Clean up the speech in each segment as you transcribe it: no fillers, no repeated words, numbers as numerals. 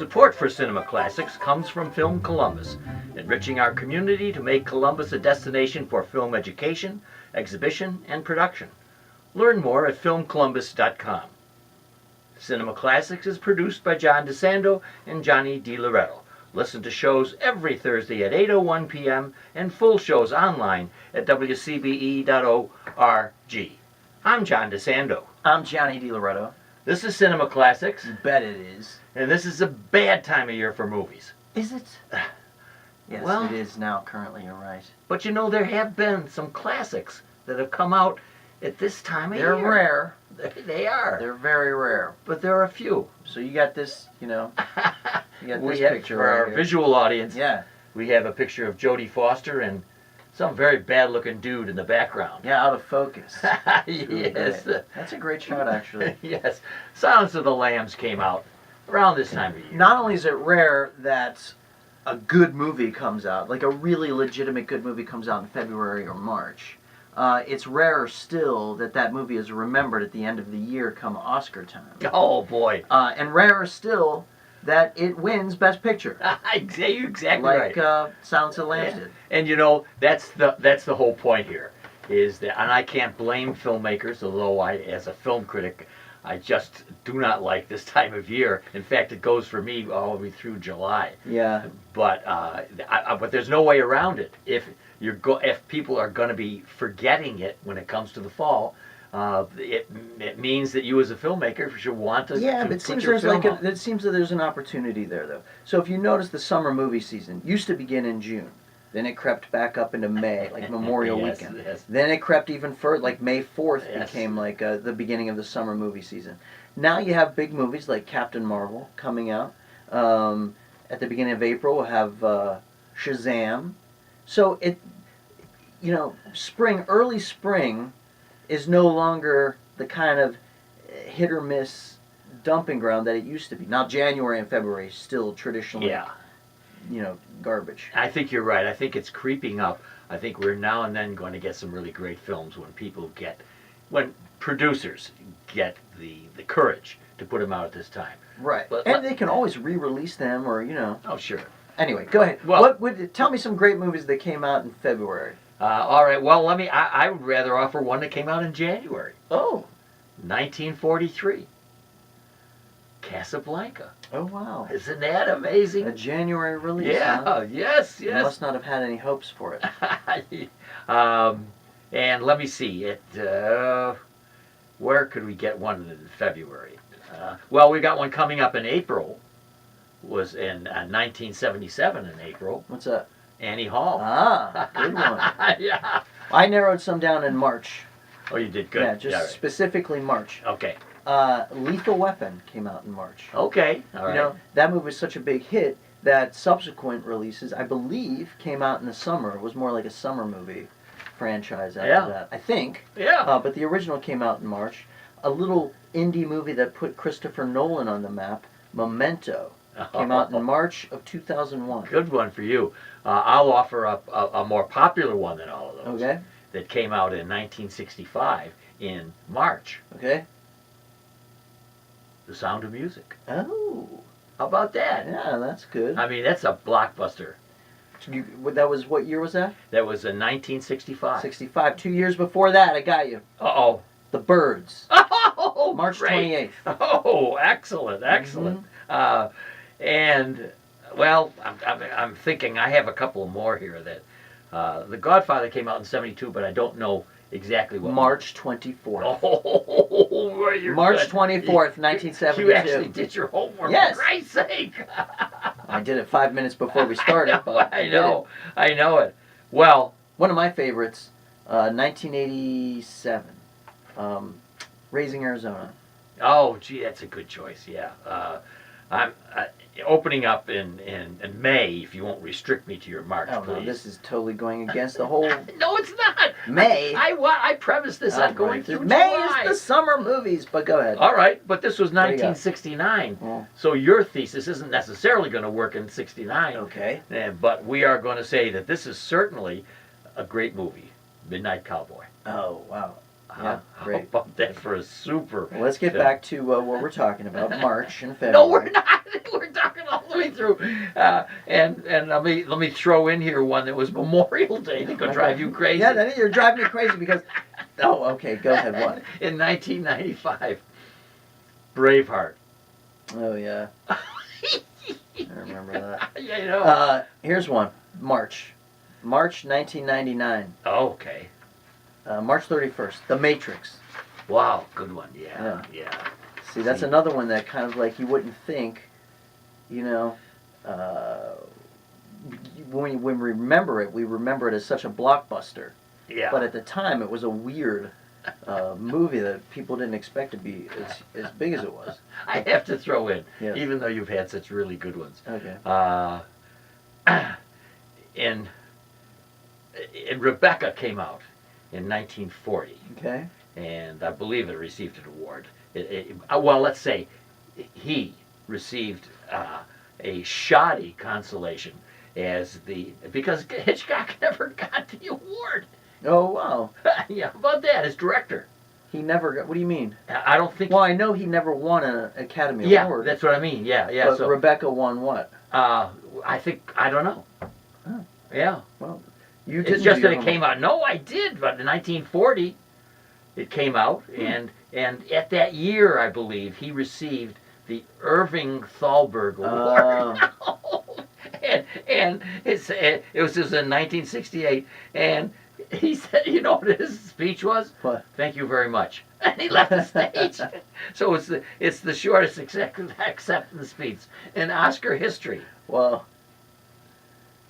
Support for Cinema Classics comes from Film Columbus, enriching our community to make Columbus a destination for film education, exhibition, and production. Learn more at filmcolumbus.com. Cinema Classics is produced by John DeSando and Johnny DiLoretto. Listen to shows every Thursday at 8:01 p.m. and full shows online at WCBE.org. I'm John DeSando. I'm Johnny DiLoretto. This is Cinema Classics. You bet it is. And this is a bad time of year for movies. Is it? Yes, Well, it is now, currently, you're right. But you know, there have been some classics that have come out at this time of They're year. rare. They are. They're very rare. But there are a few. So you got this, you got We this have, picture for right our here. visual audience, Yeah. we have a picture of Jodie Foster and some very bad-looking dude in the background. Yeah, out of focus. Yes. That's a great shot, actually. Yes. Silence of the Lambs came out around this time of year. Not only is it rare that a good movie comes out, like a really legitimate good movie comes out in February or March, it's rarer still that that movie is remembered at the end of the year come Oscar time. Oh, boy. And rarer still that it wins Best Picture. You're exactly Like right. Silence of the Lambs did. And you know, that's the whole point here, is that, and I can't blame filmmakers, although I, as a film critic, I just do not like this time of year. In fact, it goes for me all the way through July. Yeah. But but there's no way around it. If people are going to be forgetting it when it comes to the fall, it means that you as a filmmaker should want to. Yeah, to but put it seems your there's film like out. it seems that there's an opportunity there though. So if you notice, the summer movie season used to begin in June. Then it crept back up into May, like Memorial Yes, Weekend. yes. Then it crept even further, like May 4th Yes. became like the beginning of the summer movie season. Now you have big movies like Captain Marvel coming out. At the beginning of April, we'll have Shazam. So early spring is no longer the kind of hit or miss dumping ground that it used to be. Now January and February still traditionally, Yeah. Garbage. I think you're right. I think it's creeping up. I think we're now and then going to get some really great films when producers get the courage to put them out at this time. Right. But And they can always re-release them or, Oh, sure. Anyway, go ahead. Well- Tell me some great movies that came out in February. All right. Well, I would rather offer one that came out in January, Oh. 1943. Casablanca. Oh, wow. Isn't that amazing? A January release, Yeah. huh? Yes. You Yes. must not have had any hopes for it. And let me see. Where could we get one in February? Well, we got one coming up in April. Was in 1977 in April. What's that? Annie Hall. Ah, good one. Yeah. I narrowed some down in March. Oh, you did good. Yeah, just right. specifically March. Okay. Lethal Weapon came out in March. Okay. All right. That movie was such a big hit that subsequent releases, I believe, came out in the summer. It was more like a summer movie franchise after that, I think. Yeah. But the original came out in March. A little indie movie that put Christopher Nolan on the map, Memento, came out in March of 2001. Good one for you. I'll offer up a more popular one than all of those. Okay. That came out in 1965 in March. Okay. The Sound of Music. Oh. How about that? Yeah, that's good. I mean, that's a blockbuster. That was, what year was that? That was in 1965. 65. 2 years before that, I got you. Uh-oh. The Birds. Oh, March great. 28th. Oh, excellent, excellent. And, well, I'm thinking I have a couple more here that... The Godfather came out in 72, but I don't know exactly what... March 24th. Oh, you're March good. 24th, 1972. You actually did your homework, Yes. for Christ's sake. I did it 5 minutes before we started. I know it. Well, one of my favorites, 1987, Raising Arizona. oh, gee, that's a good choice, yeah. I'm opening up in May, if you won't restrict me to your March, Oh, please. no, this is totally going against the whole... No, it's not. May. I premised this on going Right. through May July. is the summer movies, but go ahead. All right, but this was What do you got? 1969, Oh. so your thesis isn't necessarily going to work in 69. Okay. But we are going to say that this is certainly a great movie, Midnight Cowboy. Oh, wow. Yeah, How great. about that for a super? Well, let's get film? back to what we're talking about, March and February. No, we're not. We're talking all the way through. And let me throw in here one that was Memorial Day that could drive you crazy. Yeah, then you're driving me crazy because. Oh, okay. Go ahead. What? In 1995, Braveheart. Oh yeah. I remember that. Yeah, you know. Here's one. March 1999. Okay. March 31st. The Matrix. Wow, good one. Yeah. See, that's another one that kind of like you wouldn't think, you know, when we remember it, we remember it as such a blockbuster. Yeah. But at the time, it was a weird movie that people didn't expect to be as big as it was. I have to throw in, Yes. even though you've had such really good ones. Okay. And Rebecca came out in 1940. Okay. And I believe it received an award. Well, let's say he received a shoddy consolation because Hitchcock never got the award. Oh wow. Yeah, how about that as director? He never got. What do you mean? I don't think. Well, I know he never won an Academy Yeah, Award. that's what I mean. Yeah. But So Rebecca won what? I don't know. Oh. Yeah. Well, you didn't. It's just do that your it came out. No, I did, but in 1940, it came out, and at that year, I believe, he received the Irving Thalberg Award. and it was in 1968, and he said, you know what his speech was? What? Thank you very much. And he left the stage. So it's the shortest acceptance speech in Oscar history. Well.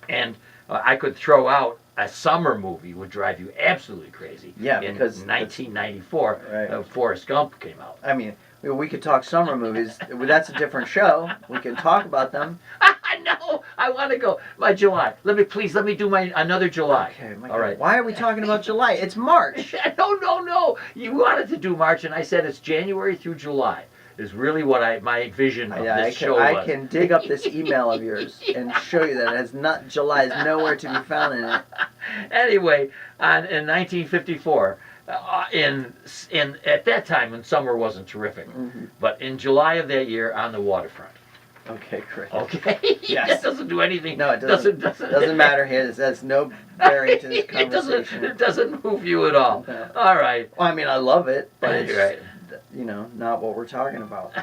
And I could throw out a summer movie would drive you absolutely crazy. Yeah, in because 1994, right. Forrest Gump came out. I mean, we could talk summer movies. That's a different show. We can talk about them. I know. I want to go. My July. Let me do another July. Okay. All right. Why are we talking about July? It's March. No. You wanted to do March, and I said it's January through July. Is really what my vision of this show was. I can dig up this email of yours and show you that it's not July is nowhere to be found in it. Anyway, in 1954, at that time when summer wasn't terrific, but in July of that year on the waterfront. Okay, great. Okay. Yes. That doesn't do anything. No, it doesn't. Doesn't matter here. That's no bearing to this conversation. It doesn't move you at all. No. All right. Well, I mean, I love it, but it's right. Not what we're talking about.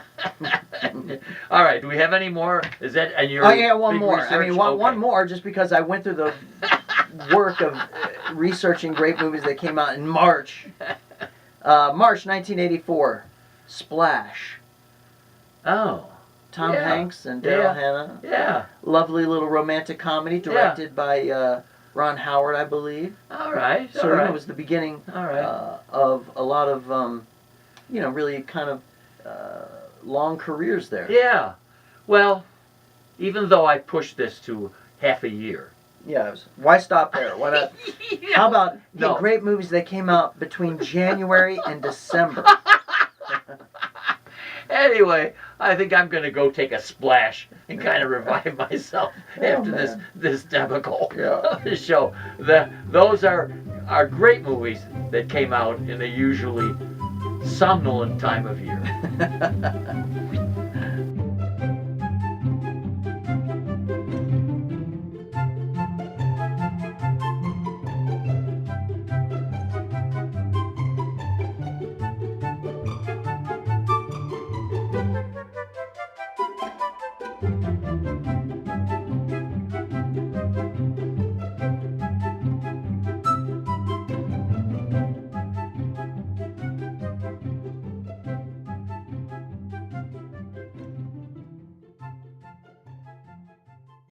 All right. Do we have any more? Is that and your? Oh yeah, one big more. research? I mean, one more, just because I went through the work of researching great movies that came out in March. March 1984, Splash. Oh. Tom Yeah. Hanks and Daryl Hannah. Yeah. Lovely little romantic comedy directed by Ron Howard, I believe. All right. So all right. it was the beginning All right. of a lot of really kind of long careers there. Yeah. Well, even though I pushed this to half a year. Yeah. Why stop there? Why not? How about No. the great movies that came out between January and December? Anyway, I think I'm going to go take a splash and kind of revive myself after this debacle of the show. Those are great movies that came out in a usually somnolent time of year.